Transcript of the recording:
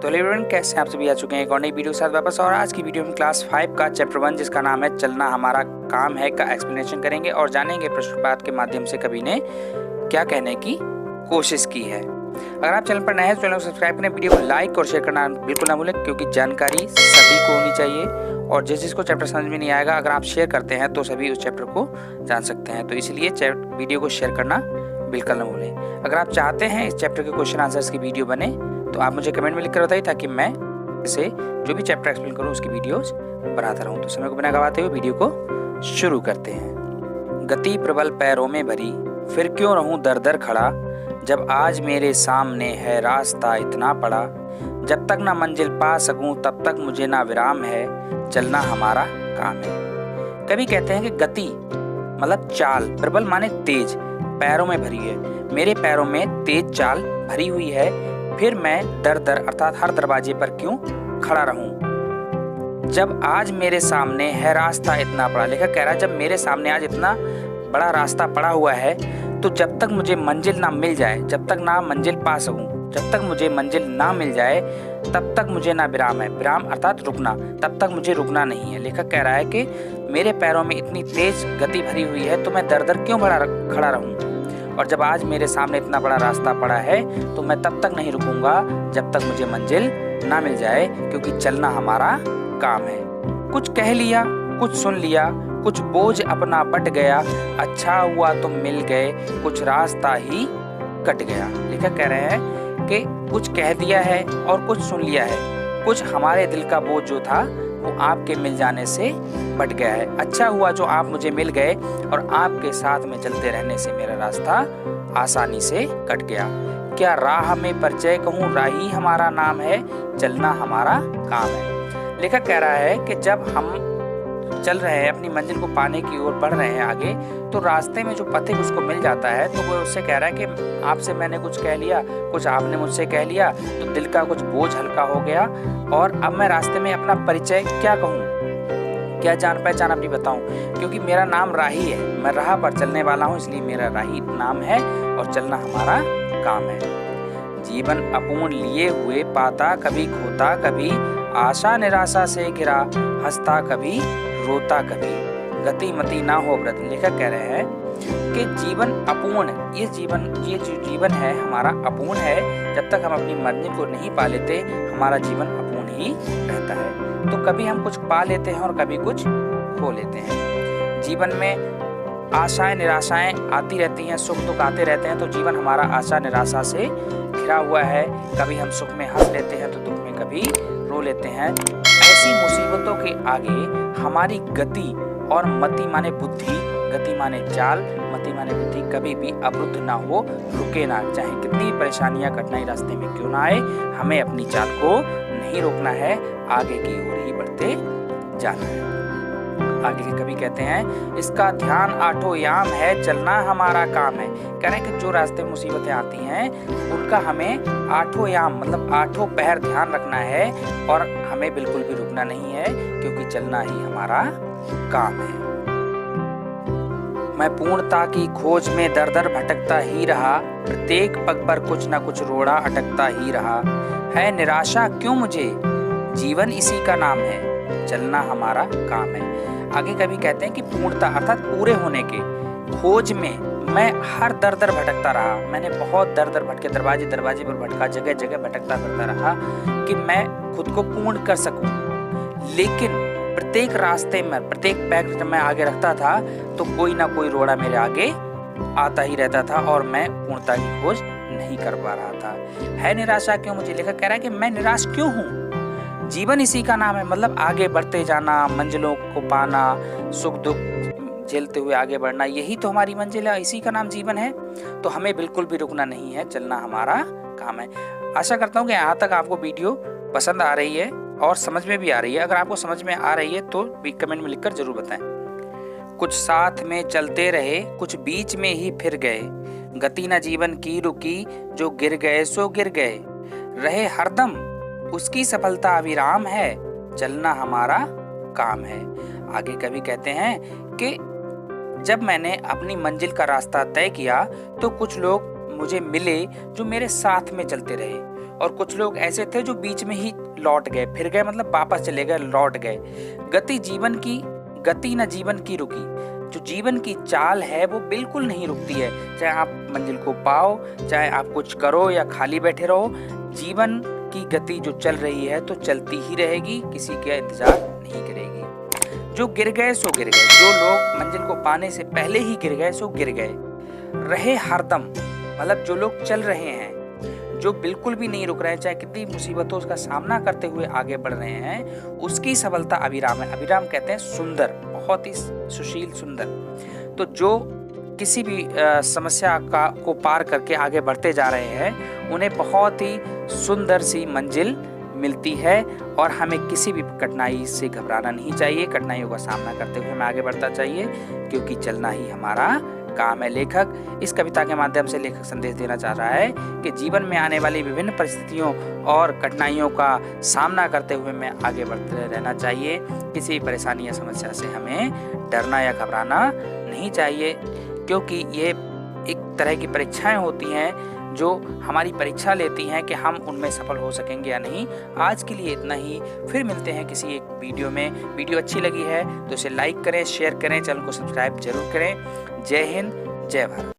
तो एवरीवन, कैसे आप सभी आ चुके हैं एक और नई वीडियो के साथ वापस। और आज की वीडियो में क्लास 5 का चैप्टर 1 जिसका नाम है चलना हमारा काम है का एक्सप्लेनेशन करेंगे और जानेंगे प्रश्न पाठ के माध्यम से कवि ने क्या कहने की कोशिश की है। अगर आप चैनल पर नए हैं तो चैनल को सब्सक्राइब करें, वीडियो को लाइक और शेयर करना बिल्कुल ना भूलें क्योंकि जानकारी सभी को होनी चाहिए और जिसको चैप्टर समझ में नहीं आएगा अगर आप शेयर करते हैं तो सभी उस चैप्टर को जान सकते हैं। तो इसलिए वीडियो को शेयर करना बिल्कुल ना भूलें। अगर आप चाहते हैं इस चैप्टर के क्वेश्चन आंसर्स की वीडियो बने तो आप मुझे कमेंट में लिख कर बताइए ताकि मैं इसे जो भी चैप्टर एक्सप्लेन करूं उसकी वीडियोस बनाता रहूं। तो समय को बिना गवाते हुए वीडियो को शुरू करते हैं। गति प्रबल पैरों में भरी, फिर क्यों रहूं दर दर खड़ा, जब आज मेरे सामने है रास्ता इतना पड़ा, जब तक ना मंजिल पा सकूं तब तक मुझे ना विराम है, चलना हमारा काम है। कवि कहते हैं कि गति मतलब चाल, प्रबल माने तेज, पैरों में भरी है, मेरे पैरों में तेज चाल भरी हुई है, फिर मैं दर दर अर्थात हर दरवाजे पर क्यों खड़ा रहूं, जब आज मेरे सामने है रास्ता इतना बड़ा। लेखक कह रहा है जब मेरे सामने आज इतना बड़ा रास्ता पड़ा हुआ है तो जब तक मुझे मंजिल ना मिल जाए, जब तक ना मंजिल पा सकूं, जब तक मुझे मंजिल ना मिल जाए तब तक मुझे ना विराम है। विराम अर्थात रुकना, तब तक मुझे रुकना नहीं है। लेखक कह रहा है कि मेरे पैरों में इतनी तेज गति भरी हुई है तो मैं दर दर क्यों खड़ा रहूं, और जब आज मेरे सामने इतना बड़ा रास्ता पड़ा है तो मैं तब तक नहीं रुकूंगा जब तक मुझे मंजिल ना मिल जाए, क्योंकि चलना हमारा काम है। कुछ कह लिया, कुछ सुन लिया, कुछ बोझ अपना बट गया, अच्छा हुआ तुम मिल गए, कुछ रास्ता ही कट गया। लेखक कह रहे हैं कि कुछ कह दिया है और कुछ सुन लिया है, कुछ हमारे दिल का बोझ जो था वो आपके मिल जाने से बट गया है। अच्छा हुआ जो आप मुझे मिल गए और आपके साथ में चलते रहने से मेरा रास्ता आसानी से कट गया। क्या राह में परिचय कहूँ, राही हमारा नाम है, चलना हमारा काम है। लेखक कह रहा है कि जब हम चल रहे हैं अपनी मंजिल को पाने की ओर बढ़ रहे हैं आगे, तो रास्ते में जो पथिक उसको मिल जाता है तो वो उससे कह रहा है कि आपसे मैंने कुछ कह लिया, कुछ आपने मुझसे कह लिया, तो दिल का कुछ बोझ हल्का हो गया और अब मैं रास्ते में अपना परिचय क्या कहूँ, क्या जान पहचान अपनी बताऊं, क्योंकि मेरा नाम राही है, मैं राह पर चलने वाला हूँ, इसलिए मेरा राही नाम है और चलना हमारा काम है। जीवन अपूर्ण लिए हुए पाता, कभी खोता कभी आशा निराशा से घिरा, हंसता कभी रोता कभी, गति मति ना हो व्रत। लेखक कह रहे हैं कि जीवन अपूर्ण, ये जो जीवन है हमारा अपूर्ण है, जब तक हम अपनी मंजिल को नहीं पा लेते हमारा जीवन अपूर्ण ही रहता है। तो कभी हम कुछ पा लेते हैं और कभी कुछ खो लेते हैं। जीवन में आशाएं निराशाएं आती रहती हैं, सुख दुख आते रहते हैं, तो जीवन हमारा आशा निराशा से घिरा हुआ है। कभी हम सुख में हंस लेते हैं तो दुख में कभी रो लेते हैं। ऐसी मुसीबतों के आगे हमारी गति और मति माने बुद्धि, गति माने चाल, मति माने बुद्धि कभी भी अवरुद्ध ना हो, रुके ना, चाहे कितनी परेशानियां कठिनाई रास्ते में क्यों ना आए, हमें अपनी चाल को नहीं रोकना है, आगे की ओर ही बढ़ते जाना है। आगे के कवि कहते हैं इसका ध्यान आठों याम है, चलना हमारा काम है। कह रहे हैं कि जो रास्ते में मुसीबतें आती हैं उनका हमें आठों याम मतलब आठों पहर ध्यान रखना है और हमें बिल्कुल भी रुकना नहीं है, क्योंकि चलना ही हमारा काम है। मैं पूर्णता की खोज में दर दर भटकता ही रहा, प्रत्येक पग पर कुछ न कुछ रोड़ा अटकता ही रहा, है निराशा क्यों मुझे, जीवन इसी का नाम है, चलना हमारा काम है। आगे कभी कहते हैं कि पूर्णता अर्थात पूरे होने के खोज में मैं हर दर दर भटकता रहा, मैंने बहुत दर दर भटके, दरवाजे दरवाजे पर भटका, जगह जगह भटकता करता रहा कि मैं खुद को पूर्ण कर सकूं, लेकिन प्रत्येक रास्ते में प्रत्येक पैर जब मैं आगे रखता था तो कोई ना कोई रोड़ा मेरे आगे आता ही रहता था और मैं पूर्णता की खोज नहीं कर पा रहा था। है निराशा क्यों मुझे, लेखक कह रहा है कि मैं निराश क्यों हूँ, जीवन इसी का नाम है, मतलब आगे बढ़ते जाना, मंजिलों को पाना, सुख दुख झेलते हुए आगे बढ़ना, यही तो हमारी मंजिल है, इसी का नाम जीवन है। तो हमें बिल्कुल भी रुकना नहीं है, चलना हमारा काम है। आशा करता हूँ कि यहाँ तक आपको वीडियो पसंद आ रही है और समझ में भी आ रही है। अगर आपको समझ में आ रही है तो भी कमेंट में लिखकर जरूर बताएं। कुछ साथ में चलते रहे, कुछ बीच में ही फिर गए, गति न जीवन की रुकी, जो गिर गए सो गिर गए, रहे हरदम उसकी सफलता अविराम है, चलना हमारा काम है। आगे कवि कहते हैं कि जब मैंने अपनी मंजिल का रास्ता तय किया तो कुछ लोग मुझे मिले जो मेरे साथ में चलते रहे और कुछ लोग ऐसे थे जो बीच में ही लौट गए, फिर गए मतलब वापस चले गए, लौट गए। गति जीवन की, गति न जीवन की रुकी। जो जीवन की चाल है वो बिल्कुल नहीं रुकती है, चाहे आप मंजिल को पाओ, चाहे आप कुछ करो या खाली बैठे रहो, जीवन की गति जो चल रही है तो चलती ही रहेगी, किसी का इंतजार नहीं करेगी। जो गिर गए सो गिर गए, जो लोग मंजिल को पाने से पहले ही गिर गए सो गिर गए। रहे हरदम मतलब जो लोग चल रहे हैं, जो बिल्कुल भी नहीं रुक रहे हैं, चाहे कितनी मुसीबतों का सामना करते हुए आगे बढ़ रहे हैं, उसकी सफलता अभिराम है। अभिराम कहते हैं सुंदर, बहुत ही सुशील सुंदर। तो जो किसी भी समस्या को पार करके आगे बढ़ते जा रहे हैं, उन्हें बहुत ही सुंदर सी मंजिल मिलती है और हमें किसी भी कठिनाई से घबराना नहीं चाहिए। कठिनाइयों का सामना करते हुए हमें आगे बढ़ना चाहिए, क्योंकि चलना ही हमारा काम है। लेखक इस कविता के माध्यम से लेखक संदेश देना चाह रहा है कि जीवन में आने वाली विभिन्न परिस्थितियों और कठिनाइयों का सामना करते हुए हमें आगे बढ़ते रहना चाहिए। किसी भी परेशानी या समस्या से हमें डरना या घबराना नहीं चाहिए, क्योंकि ये एक तरह की परीक्षाएं होती हैं जो हमारी परीक्षा लेती हैं कि हम उनमें सफल हो सकेंगे या नहीं। आज के लिए इतना ही, फिर मिलते हैं किसी एक वीडियो में। वीडियो अच्छी लगी है तो इसे लाइक करें, शेयर करें, चैनल को सब्सक्राइब जरूर करें। जय हिंद, जय भारत।